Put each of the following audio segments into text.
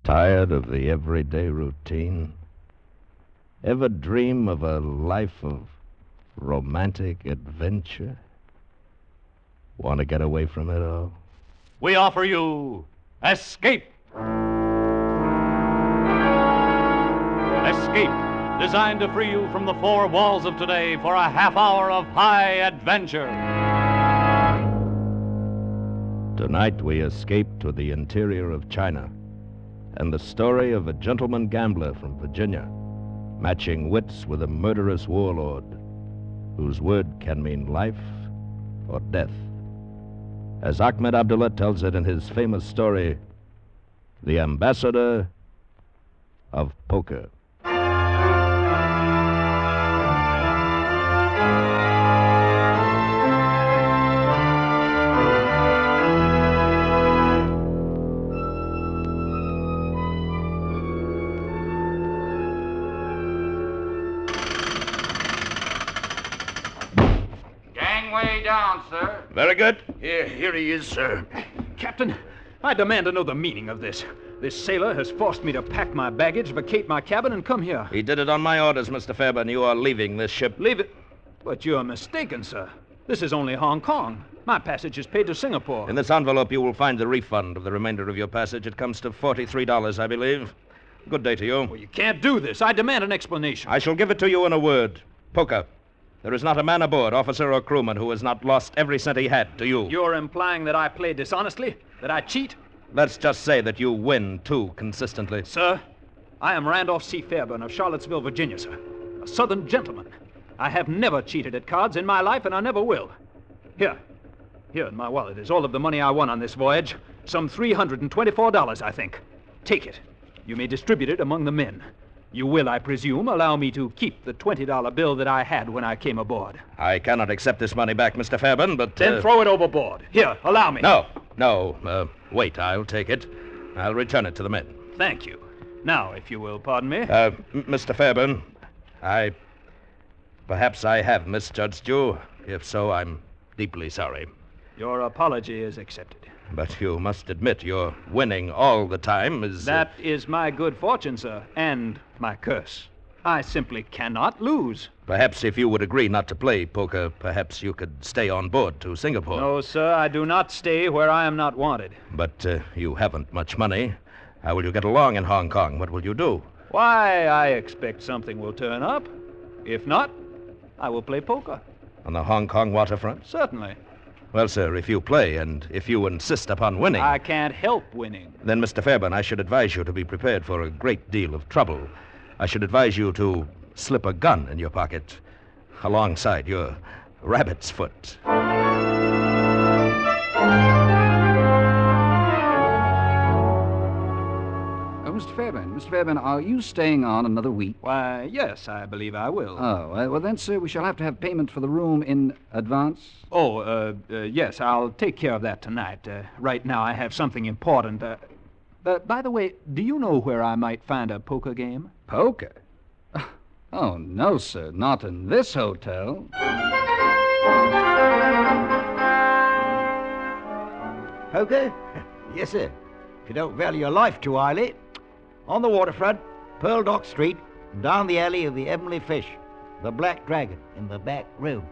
Tired of the everyday routine? Ever dream of a life of romantic adventure? Want to get away from it all? We offer you Escape. Escape, designed to free you from the four walls of today for a half hour of high adventure. Tonight we escape to the interior of China and the story of a gentleman gambler from Virginia, matching wits with a murderous warlord whose word can mean life or death. As Ahmed Abdullah tells it in his famous story, The Ambassador of Poker. Gangway down, sir. Very good. Here he is, sir. Captain, I demand to know the meaning of this. This sailor has forced me to pack my baggage, vacate my cabin, and come here. He did it on my orders, Mr. Fairbairn. You are leaving this ship. Leave it? But you're mistaken, sir. This is only Hong Kong. My passage is paid to Singapore. In this envelope, you will find the refund of the remainder of your passage. It comes to $43, I believe. Good day to you. Well, you can't do this. I demand an explanation. I shall give it to you in a word. Poker. There is not a man aboard, officer or crewman, who has not lost every cent he had to you. You're implying that I play dishonestly? That I cheat? Let's just say that you win, too, consistently. Sir, I am Randolph C. Fairbairn of Charlottesville, Virginia, sir. A Southern gentleman. I have never cheated at cards in my life, and I never will. Here in my wallet is all of the money I won on this voyage. Some $324, I think. Take it. You may distribute it among the men. You will, I presume, allow me to keep the $20 bill that I had when I came aboard. I cannot accept this money back, Mr. Fairbairn, but... Then throw it overboard. Here, allow me. No. Wait, I'll take it. I'll return it to the men. Thank you. Now, if you will pardon me. Mr. Fairbairn, perhaps I have misjudged you. If so, I'm deeply sorry. Your apology is accepted. But you must admit your winning all the time is... That is my good fortune, sir, and my curse. I simply cannot lose. Perhaps if you would agree not to play poker, perhaps you could stay on board to Singapore. No, sir, I do not stay where I am not wanted. But you haven't much money. How will you get along in Hong Kong? What will you do? Why, I expect something will turn up. If not, I will play poker. On the Hong Kong waterfront? Certainly. Well, sir, if you play and if you insist upon winning... I can't help winning. Then, Mr. Fairbairn, I should advise you to be prepared for a great deal of trouble. I should advise you to slip a gun in your pocket alongside your rabbit's foot. Mr. Fairbairn, are you staying on another week? Why, yes, I believe I will. Oh, well then, sir, we shall have to have payment for the room in advance. Yes, I'll take care of that tonight. Right now I have something important. By the way, do you know where I might find a poker game? Poker? Oh, no, sir, not in this hotel. Poker? Yes, sir. If you don't value your life too highly. On the waterfront, Pearl Dock Street, down the alley of the Heavenly Fish, the Black Dragon in the back room.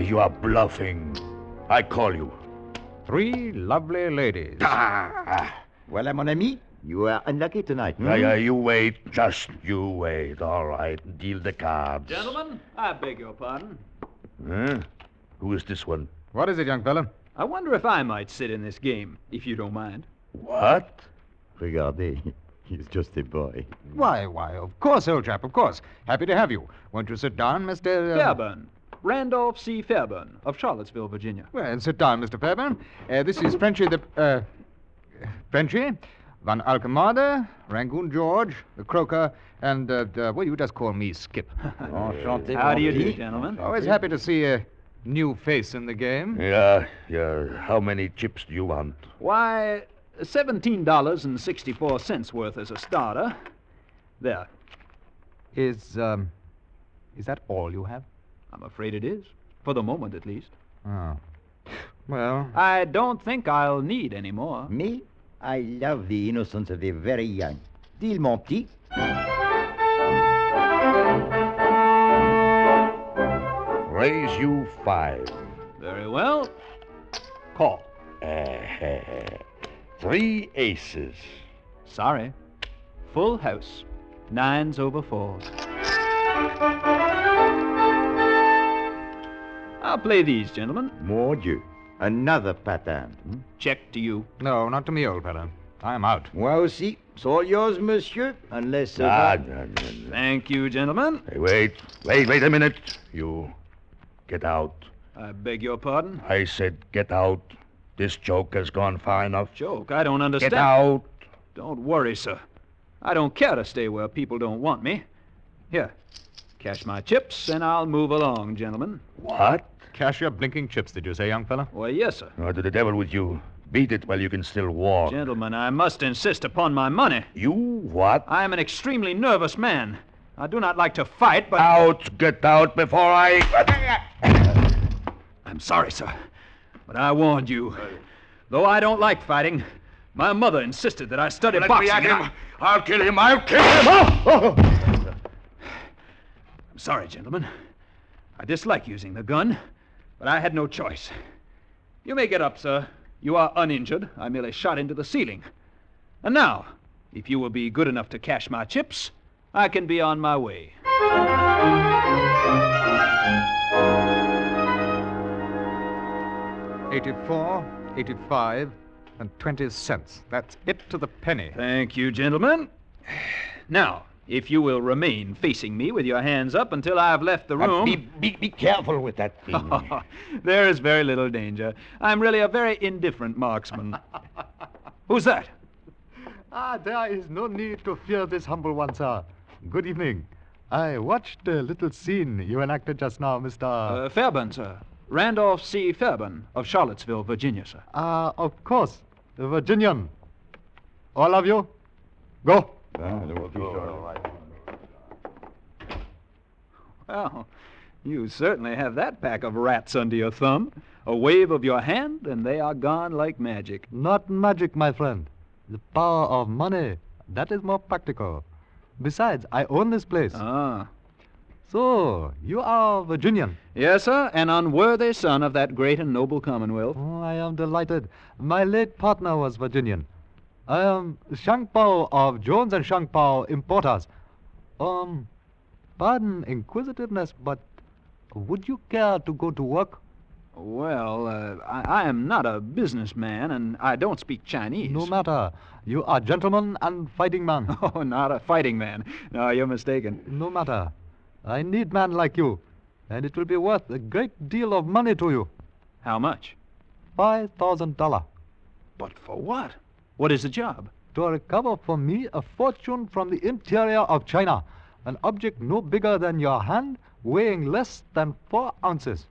You are bluffing. I call you. 3 lovely ladies. Well, mon ami, you are unlucky tonight. You wait. Just you wait. All right. Deal the cards. Gentlemen, I beg your pardon. Who is this one? What is it, young fella? I wonder if I might sit in this game, if you don't mind. What? Regardez, he's just a boy. Why, of course, old chap, of course. Happy to have you. Won't you sit down, Mr. Fairbairn. Randolph C. Fairbairn of Charlottesville, Virginia. Well, sit down, Mr. Fairbairn. This is Frenchy Frenchy, Van Alkemade, Rangoon George, the Croaker, and, you just call me Skip. Enchanté. How do you do, gentlemen? Always happy to see a new face in the game. Yeah. How many chips do you want? Why, $17.64 worth as a starter. There. Is that all you have? I'm afraid it is. For the moment, at least. Oh. Well, I don't think I'll need any more. Me, I love the innocence of the very young. Deal, mon petit. Raise you 5. Very well. Call. 3 aces. Sorry. Full house. 9s over 4s. I'll play these, gentlemen. Mon Dieu. Another pattern. Check to you. no, not to me, old fellow. I'm out. Moi aussi. It's all yours, monsieur, unless... Ah, no, no, no. Thank you, gentlemen. Hey, wait a minute. You get out. I beg your pardon. I said get out. This joke has gone far enough. Joke, I don't understand. Get out. Don't worry, sir. I don't care to stay where people don't want me. Here, cash my chips, and I'll move along, gentlemen. What? Cash your blinking chips, did you say, young fella? Why, yes, sir. Oh, to the devil with you. Beat it while you can still walk. Gentlemen, I must insist upon my money. You what? I am an extremely nervous man. I do not like to fight, but... Out! Get out before I... I'm sorry, sir, but I warned you. Though I don't like fighting, my mother insisted that I study Let boxing. me at and him. I'll kill him. I'll kill him. Oh! I'm sorry, gentlemen. I dislike using the gun, but I had no choice. You may get up, sir. You are uninjured. I merely shot into the ceiling. And now, if you will be good enough to cash my chips, I can be on my way. $84, $85, and 20 cents. That's it to the penny. Thank you, gentlemen. Now, if you will remain facing me with your hands up until I have left the room... Be careful with that thing. There is very little danger. I'm really a very indifferent marksman. Who's that? There is no need to fear this humble one, sir. Good evening. I watched the little scene you enacted just now, Mr. Fairburn, sir. Randolph C. Fairburn of Charlottesville, Virginia, sir. Of course. The Virginian. All of you, go. Well, you certainly have that pack of rats under your thumb. A wave of your hand, and they are gone like magic. Not magic, my friend. The power of money. That is more practical. Besides, I own this place. Ah. So, you are Virginian. Yes, sir, an unworthy son of that great and noble Commonwealth. Oh, I am delighted. My late partner was Virginian. I am Shangpao of Jones and Shangpao Importers. Pardon inquisitiveness, but would you care to go to work? Well, I am not a businessman, and I don't speak Chinese. No matter. You are gentleman and fighting man. Oh, not a fighting man. No, you're mistaken. No matter. I need man like you, and it will be worth a great deal of money to you. How much? $5,000. But for what? What is the job? To recover for me a fortune from the interior of China, an object no bigger than your hand, weighing less than 4 ounces.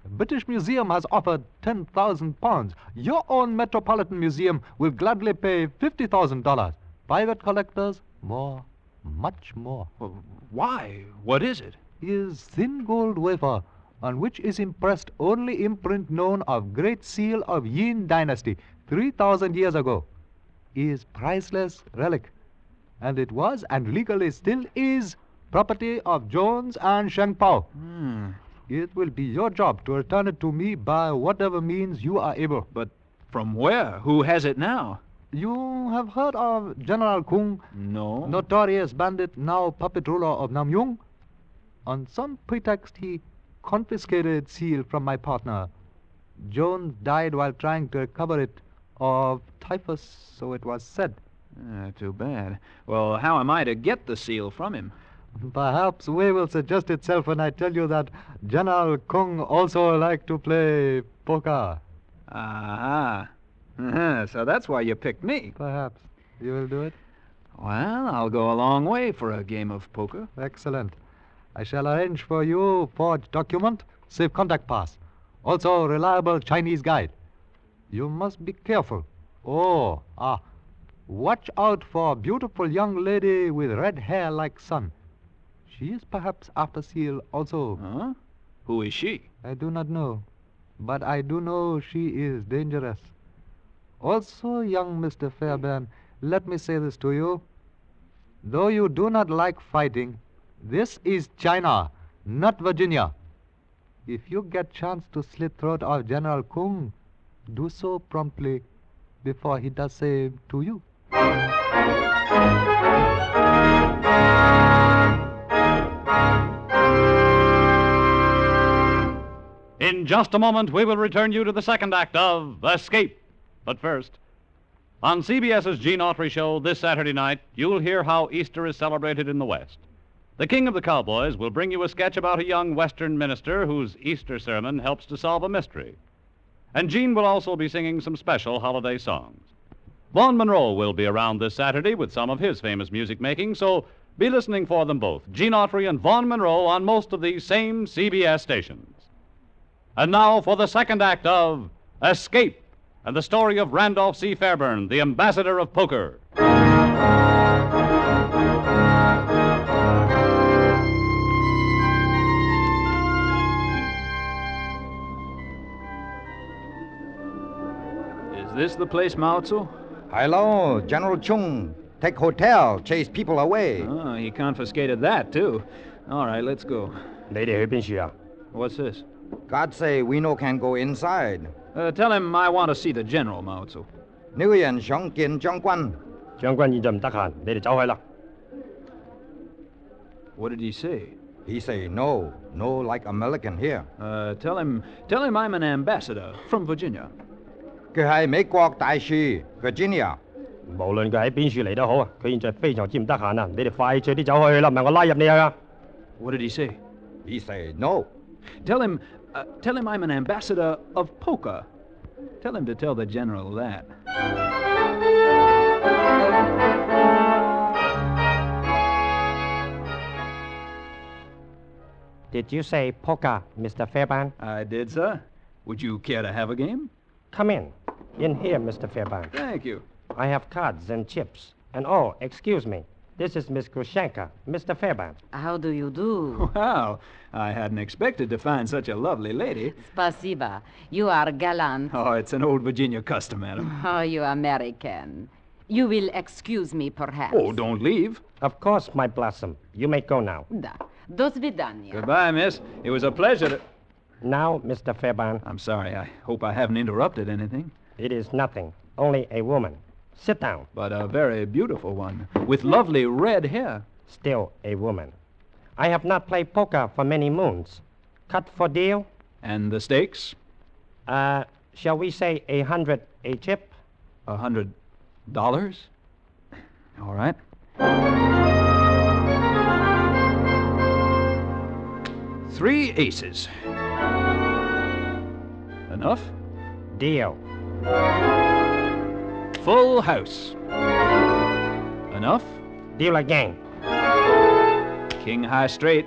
The British Museum has offered £10,000. Your own Metropolitan Museum will gladly pay $50,000. Private collectors, more, much more. Well, why? What is it? Is thin gold wafer, on which is impressed only imprint known of Great Seal of Yin Dynasty, 3,000 years ago, is priceless relic, and it was and legally still is property of Jones and Shangpao. It will be your job to return it to me by whatever means you are able. But from where? Who has it now? You have heard of General Kung, No. notorious bandit, now puppet ruler of Namyung? On some pretext, he confiscated seal from my partner. Jones died while trying to recover it of typhus, so it was said. Too bad. Well, how am I to get the seal from him? Perhaps way will suggest itself when I tell you that General Kung also liked to play poker. Aha. So that's why you picked me. Perhaps. You will do it? Well, I'll go a long way for a game of poker. Excellent. I shall arrange for you forged document, safe contact pass. Also reliable Chinese guide. You must be careful. Watch out for a beautiful young lady with red hair like sun. She is perhaps after seal also. Huh? Who is she? I do not know. but I do know she is dangerous. Also, young Mr. Fairbairn, let me say this to you. Though you do not like fighting, this is China, not Virginia. If you get chance to slit throat of General Kung, do so promptly before he does same to you. In just a moment, we will return you to the second act of Escape. But first, on CBS's Gene Autry Show this Saturday night, you'll hear how Easter is celebrated in the West. The King of the Cowboys will bring you a sketch about a young Western minister whose Easter sermon helps to solve a mystery. And Gene will also be singing some special holiday songs. Vaughn Monroe will be around this Saturday with some of his famous music making, so be listening for them both, Gene Autry and Vaughn Monroe, on most of these same CBS stations. And now for the second act of Escape, and the story of Randolph C. Fairbairn, the ambassador of poker. Is this the place, Mao Tzu? Hello, General Chung. Take hotel, chase people away. Oh, he confiscated that, too. All right, let's go. 你哋去邊處啊？ What's this? God say we no can go inside. Tell him I want to see the general, Mao Tzu. 呢個人想見將軍。將軍現在唔得閒，你哋走去啦。What did he say? He say no, no like American here. Tell him I'm an ambassador from Virginia. 佢係美國大使 Virginia。無論佢喺邊處嚟都好啊，佢現在非常之唔得閒啊！你哋快脆啲走去啦，唔係我拉入你去啊！ What did he say? He say no. Tell him I'm an ambassador of poker. Tell him to tell the general that. Did you say poker, Mr. Fairbairn? I did, sir. Would you care to have a game? Come in. In here, Mr. Fairbairn. Thank you. I have cards and chips. And oh, excuse me. This is Miss Grushenka, Mr. Fairbairn. How do you do? Wow. I hadn't expected to find such a lovely lady. Spasiba. You are gallant. Oh, it's an old Virginia custom, madam. Oh, you American. You will excuse me, perhaps. Oh, don't leave. Of course, my blossom. You may go now. Da. Do svidaniya. Goodbye, miss. It was a pleasure to... Now, Mr. Fairbairn. I'm sorry. I hope I haven't interrupted anything. It is nothing. Only a woman. Sit down. But a very beautiful one, with lovely red hair. Still a woman. I have not played poker for many moons. Cut for deal? And the stakes? Shall we say 100 a chip? $100? All right. Three aces. Enough? Deal. Full house. Enough? Deal again. King high straight.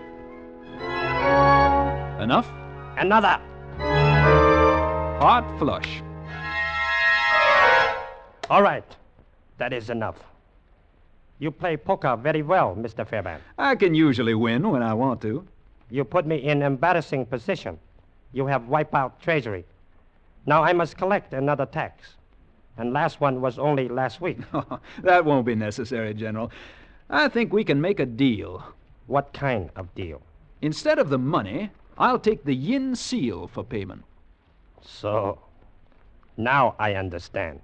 Enough? Another. Heart flush. All right. That is enough. You play poker very well, Mr. Fairbairn. I can usually win when I want to. You put me in embarrassing position. You have wiped out treasury. Now I must collect another tax. And last one was only last week. That won't be necessary, General. I think we can make a deal. What kind of deal? Instead of the money, I'll take the yin seal for payment. So, now I understand.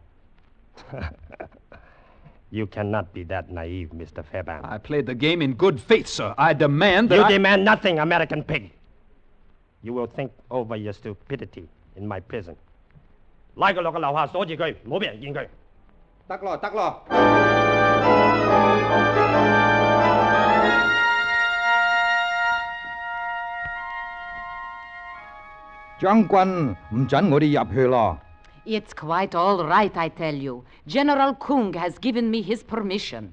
You cannot be that naive, Mr. Fairbairn. I played the game in good faith, sir. I demand that You demand nothing, American pig. You will think over your stupidity in my prison. 拉佢落個樓下鎖住佢，唔好俾人見佢。得咯，得咯。將軍唔準我哋入去咯。It's quite all right, I tell you. General Kung has given me his permission.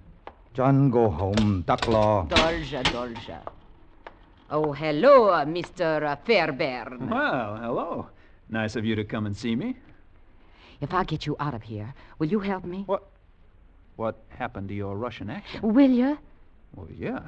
真個好唔得咯。Dolja, dolja. Oh, hello, Mr. Fairbairn. Well, hello. Nice of you to come and see me. If I get you out of here, will you help me? What happened to your Russian accent? Will you? Well, yeah.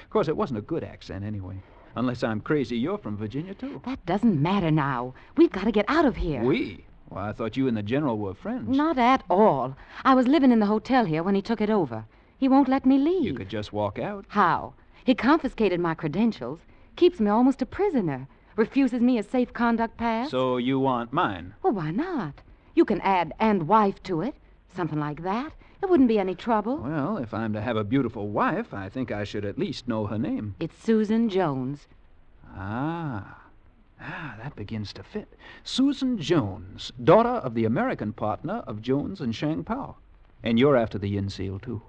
Of course, it wasn't a good accent anyway. Unless I'm crazy, you're from Virginia, too. That doesn't matter now. We've got to get out of here. We? Well, I thought you and the General were friends. Not at all. I was living in the hotel here when he took it over. He won't let me leave. You could just walk out. How? He confiscated my credentials, keeps me almost a prisoner, refuses me a safe conduct pass. So you want mine? Well, why not? You can add "and wife" to it. Something like that. It wouldn't be any trouble. Well, if I'm to have a beautiful wife, I think I should at least know her name. It's Susan Jones. That begins to fit. Susan Jones, daughter of the American partner of Jones and Shang Pao. And you're after the yin seal, too.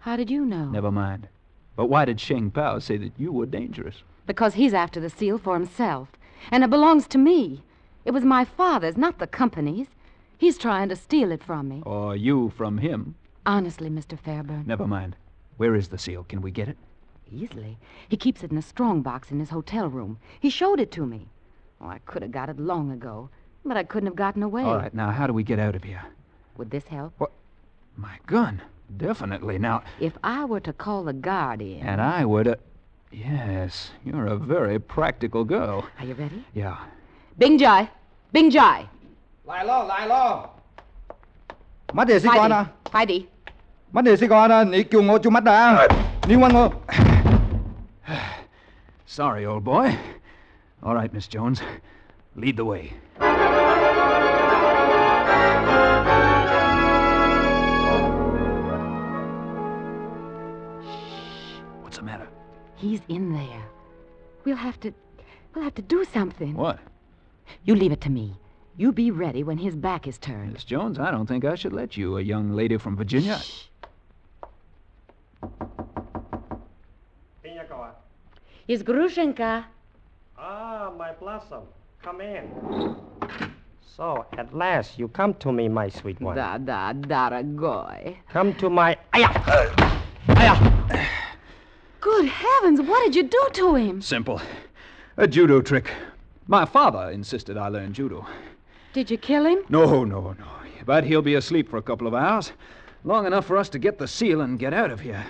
How did you know? Never mind. But why did Shang Pao say that you were dangerous? Because he's after the seal for himself. And it belongs to me. It was my father's, not the company's. He's trying to steal it from me. Or you from him? Honestly, Mr. Fairburn. Never mind. Where is the seal? Can we get it? Easily. He keeps it in a strong box in his hotel room. He showed it to me. Oh, I could have got it long ago, but I couldn't have gotten away. All right, now how do we get out of here? Would this help? What? My gun. Definitely. Now... If I were to call the guard in... And I were to... Yes, you're a very practical girl. Are you ready? Yeah. Bing Jai! Bing Jai! Lại lo.乜嘢事幹啊？快啲！乜嘢事幹啊？你叫我做乜啊？你問我。Sorry, old boy. All right, Miss Jones. Lead the way. What's the matter? He's in there. We'll have to do something. What? You leave it to me. You be ready when his back is turned. Miss Jones, I don't think I should let you, a young lady from Virginia. Shh. Is Grushenka. Ah, my blossom. Come in. So, at last, you come to me, my sweet one. Da, daragoy. Come to my... Aya! Good heavens, what did you do to him? Simple. A judo trick. My father insisted I learn judo. Did you kill him? No. But he'll be asleep for a couple of hours. Long enough for us to get the seal and get out of here.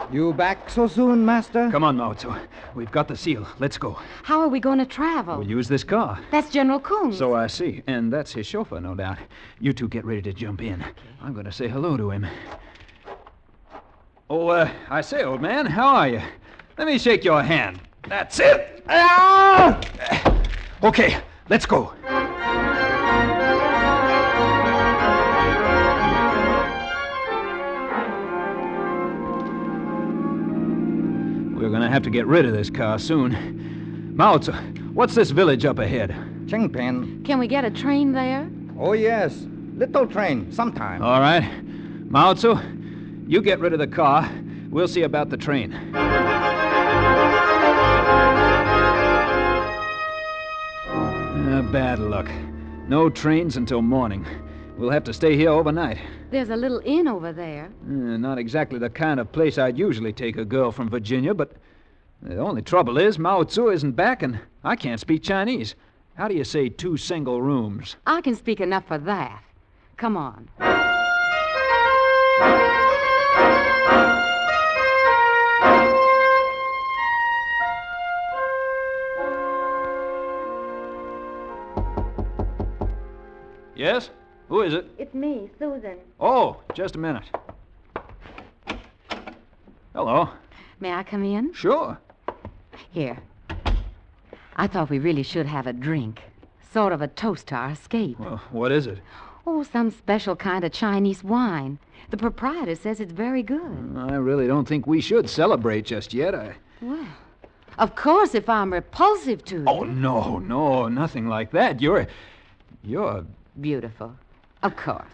You back so soon, Master? Come on, Mao Tzu. We've got the seal. Let's go. How are we going to travel? We'll use this car. That's General Coons. So I see. And that's his chauffeur, no doubt. You two get ready to jump in. Okay. I'm going to say hello to him. Oh, I say, old man, how are you? Let me shake your hand. That's it. Ah! Okay, let's go. We're going to have to get rid of this car soon. Mao Tzu, what's this village up ahead? Chengpen. Can we get a train there? Oh, yes. Little train, sometime. All right. Mao Tzu, you get rid of the car. We'll see about the train. Bad luck. No trains until morning. We'll have to stay here overnight. There's a little inn over there. Not exactly the kind of place I'd usually take a girl from Virginia, but the only trouble is Mao Tzu isn't back and I can't speak Chinese. How do you say 2 single rooms? I can speak enough for that. Come on. Yes? Who is it? It's me, Susan. Oh, just a minute. Hello. May I come in? Sure. Here. I thought we really should have a drink. Sort of a toast to our escape. Well, what is it? Oh, some special kind of Chinese wine. The proprietor says it's very good. I really don't think we should celebrate just yet. Well, of course, if I'm repulsive to you. Oh, no, nothing like that. You're... Beautiful. Of course.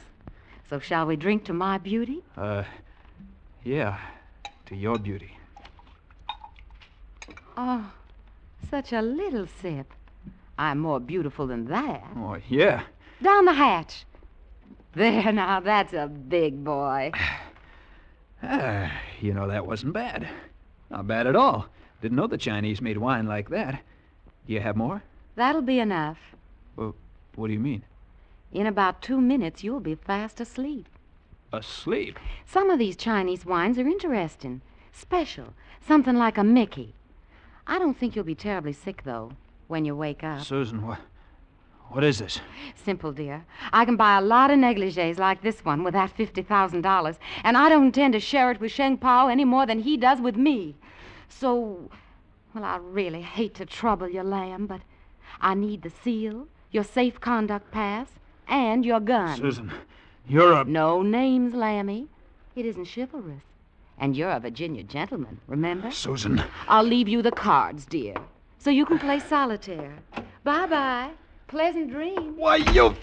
So shall we drink to my beauty? Yeah. To your beauty. Oh, such a little sip. I'm more beautiful than that. Oh, yeah. Down the hatch. There, now, that's a big boy. That wasn't bad. Not bad at all. Didn't know the Chinese made wine like that. Do you have more? That'll be enough. Well, what do you mean? In about 2 minutes, you'll be fast asleep. Asleep? Some of these Chinese wines are interesting. Special. Something like a Mickey. I don't think you'll be terribly sick, though, when you wake up. Susan, what is this? Simple, dear. I can buy a lot of negligees like this one with that $50,000, and I don't intend to share it with Sheng Pao any more than he does with me. So, well, I really hate to trouble you, Lamb, but I need the seal, your safe conduct pass, and your gun. Susan, you're a... No names, Lammy. It isn't chivalrous. And you're a Virginia gentleman, remember? Susan. I'll leave you the cards, dear, so you can play solitaire. Bye-bye. Pleasant dreams. Why, you...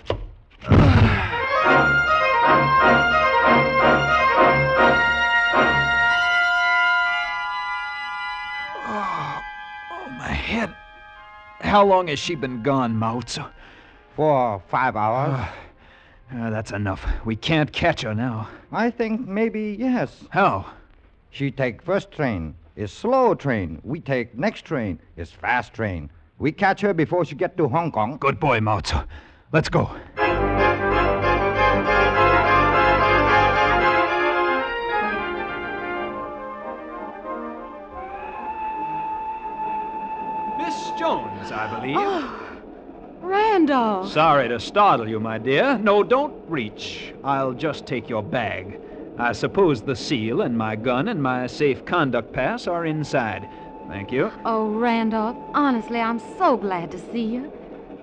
Oh, my head. How long has she been gone, Mao Tzu? 4 or 5 hours. That's enough. We can't catch her now. I think maybe yes. How? She take first train. Is slow train. We take next train. Is fast train. We catch her before she get to Hong Kong. Good boy, Mao Tzu. Let's go. Miss Jones, I believe. Oh, Randolph. Sorry to startle you, my dear. No, don't reach. I'll just take your bag. I suppose the seal and my gun and my safe conduct pass are inside. Thank you. Oh, Randolph, honestly, I'm so glad to see you.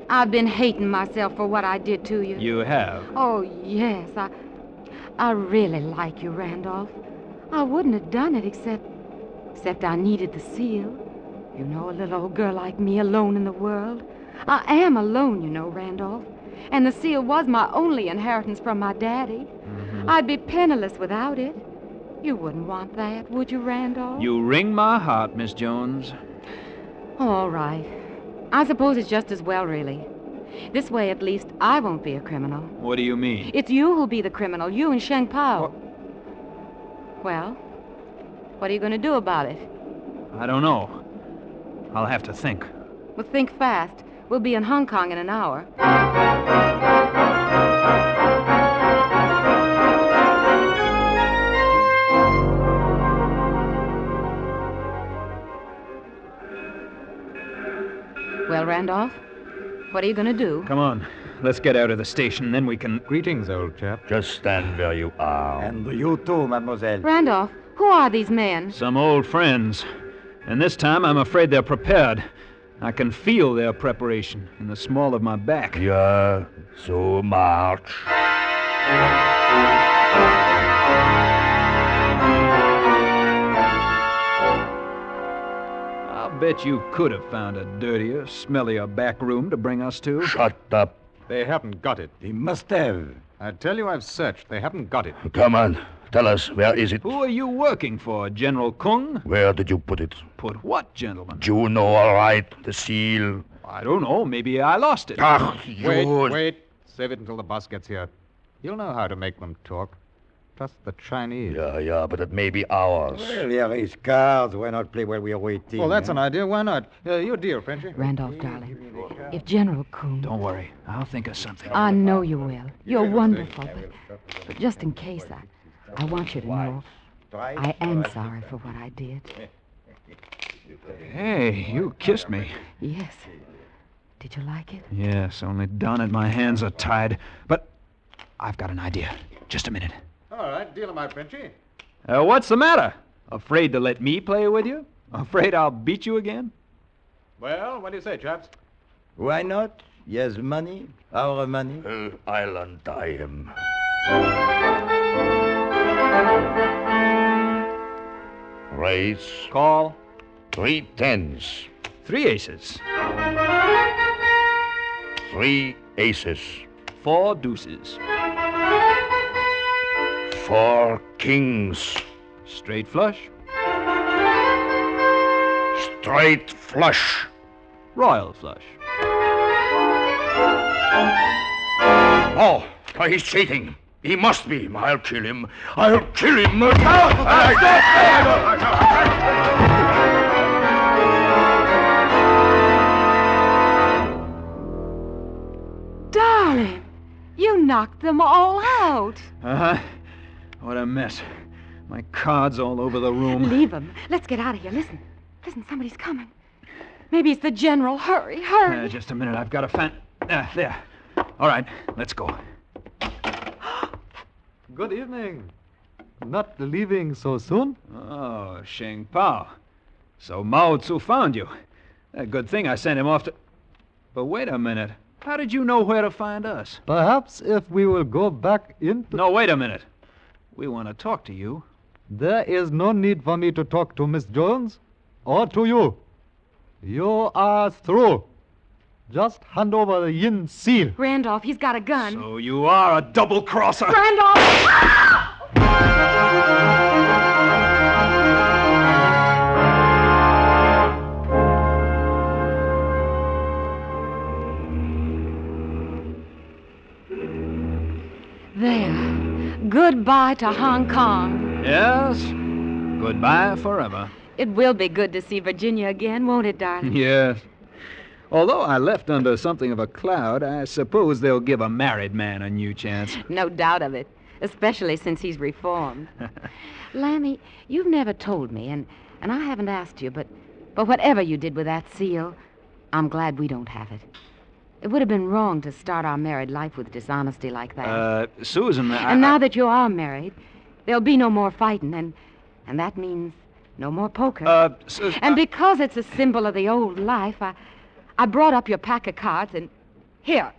I've been hating myself for what I did to you. You have? Oh, yes. I really like you, Randolph. I wouldn't have done it except I needed the seal. You know, a little old girl like me alone in the world. I am alone, you know, Randolph. And the seal was my only inheritance from my daddy. Mm-hmm. I'd be penniless without it. You wouldn't want that, would you, Randolph? You wring my heart, Miss Jones. All right. I suppose it's just as well, really. This way, at least, I won't be a criminal. What do you mean? It's you who'll be the criminal, you and Sheng Pao. Well, what are you going to do about it? I don't know. I'll have to think. Well, think fast. We'll be in Hong Kong in an hour. Well, Randolph, what are you going to do? Come on. Let's get out of the station, then we can... Greetings, old chap. Just stand where you are. And you too, mademoiselle. Randolph, who are these men? Some old friends. And this time I'm afraid they're prepared. I can feel their preparation in the small of my back. Yeah, so march. I'll bet you could have found a dirtier, smellier back room to bring us to. Shut up. They haven't got it. He must have. I tell you, I've searched. They haven't got it. Come on. Tell us, where is it? Who are you working for, General Kung? Where did you put it? Put what, gentlemen? You know all right. The seal. I don't know. Maybe I lost it. Ah, you... Wait. Save it until the boss gets here. You'll know how to make them talk. Trust the Chinese. Yeah, but it may be ours. Well, there is cards. Why not play while we are waiting? Well, that's an idea. Why not? Your deal, Frenchy. Randolph, darling, if General Kuhn... Don't worry. I'll think of something. I know you will. You're wonderful, but just in case, I want you to know I am sorry for what I did. Hey, you kissed me. Yes. Did you like it? Yes, only down it my hands are tied. But I've got an idea. Just a minute. All right, deal 'em out, Frenchy. What's the matter? Afraid to let me play with you? Afraid I'll beat you again? Well, what do you say, chaps? Why not? Yes, money. Our money. I'll untie him. Raise. Call. 3 tens. 3 aces. 3 aces. 4 deuces. 4 kings. Straight flush. Straight flush. Royal flush. Oh, he's cheating. He must be. I'll kill him. I'll kill him. Darling, knocked them all out. Uh-huh. What a mess. My cards all over the room. Leave them. Let's get out of here. Listen. Listen, somebody's coming. Maybe it's the general. Hurry, hurry. Just a minute. I've got to find... there. All right, let's go. Good evening. Not leaving so soon? Oh, Sheng Pao. So Mao Tzu found you. A good thing I sent him off to... But wait a minute. How did you know where to find us? Perhaps if we will go back into... No, wait a minute. We want to talk to you. There is no need for me to talk to Miss Jones or to you. You are through. Just hand over the yin seal. Randolph, he's got a gun. So you are a double-crosser. Randolph! There. Goodbye to Hong Kong. Yes. Goodbye forever. It will be good to see Virginia again, won't it, darling? Yes. Although I left under something of a cloud, I suppose they'll give a married man a new chance. No doubt of it, especially since he's reformed. Lammy, you've never told me, and I haven't asked you, but whatever you did with that seal, I'm glad we don't have it. It would have been wrong to start our married life with dishonesty like that. Susan, And now that you are married, there'll be no more fighting, and that means no more poker. Susan... And because it's a symbol of the old life, I brought up your pack of cards, and here's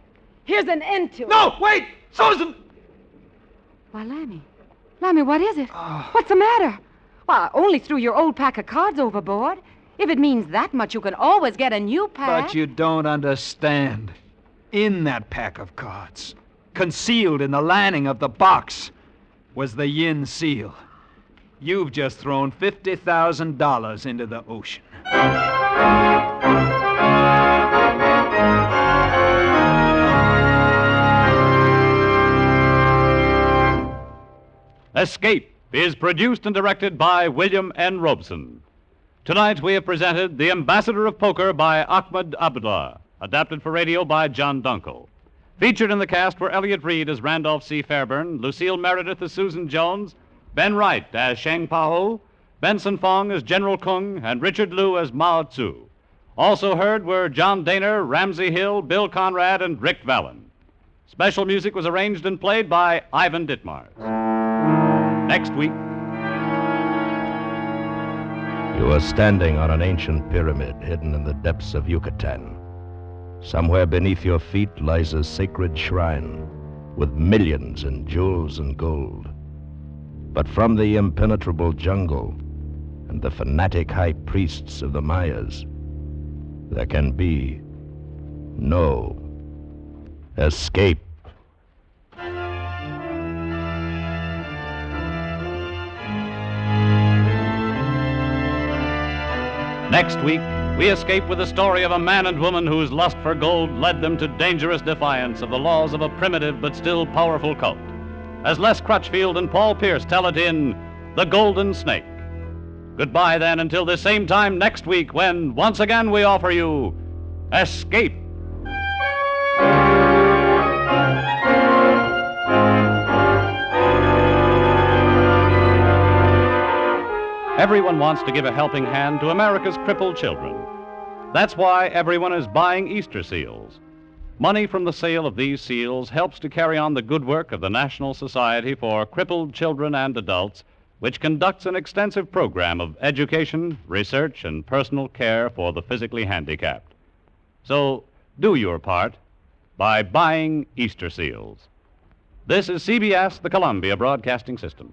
an end to it. No, wait! Susan! Why, Lammy, what is it? What's the matter? Well, I only threw your old pack of cards overboard. If it means that much, you can always get a new pack. But you don't understand. In that pack of cards, concealed in the lining of the box, was the yin seal. You've just thrown $50,000 into the ocean. Escape is produced and directed by William N. Robeson. Tonight we have presented The Ambassador of Poker by Ahmed Abdullah, adapted for radio by John Dunkel. Featured in the cast were Elliott Reed as Randolph C. Fairburn, Lucille Meredith as Susan Jones, Ben Wright as Sheng Pao, Benson Fong as General Kung, and Richard Liu as Mao Tzu. Also heard were John Daner, Ramsey Hill, Bill Conrad, and Rick Vallon. Special music was arranged and played by Ivan Ditmars. Next week... You are standing on an ancient pyramid hidden in the depths of Yucatan. Somewhere beneath your feet lies a sacred shrine with millions in jewels and gold. But from the impenetrable jungle and the fanatic high priests of the Mayas, there can be no escape. Next week, we escape with the story of a man and woman whose lust for gold led them to dangerous defiance of the laws of a primitive but still powerful cult, as Les Crutchfield and Paul Pierce tell it in The Golden Snake. Goodbye, then, until this same time next week when, once again, we offer you Escape. Everyone wants to give a helping hand to America's crippled children. That's why everyone is buying Easter seals. Money from the sale of these seals helps to carry on the good work of the National Society for Crippled Children and Adults, which conducts an extensive program of education, research, and personal care for the physically handicapped. So do your part by buying Easter seals. This is CBS, the Columbia Broadcasting System.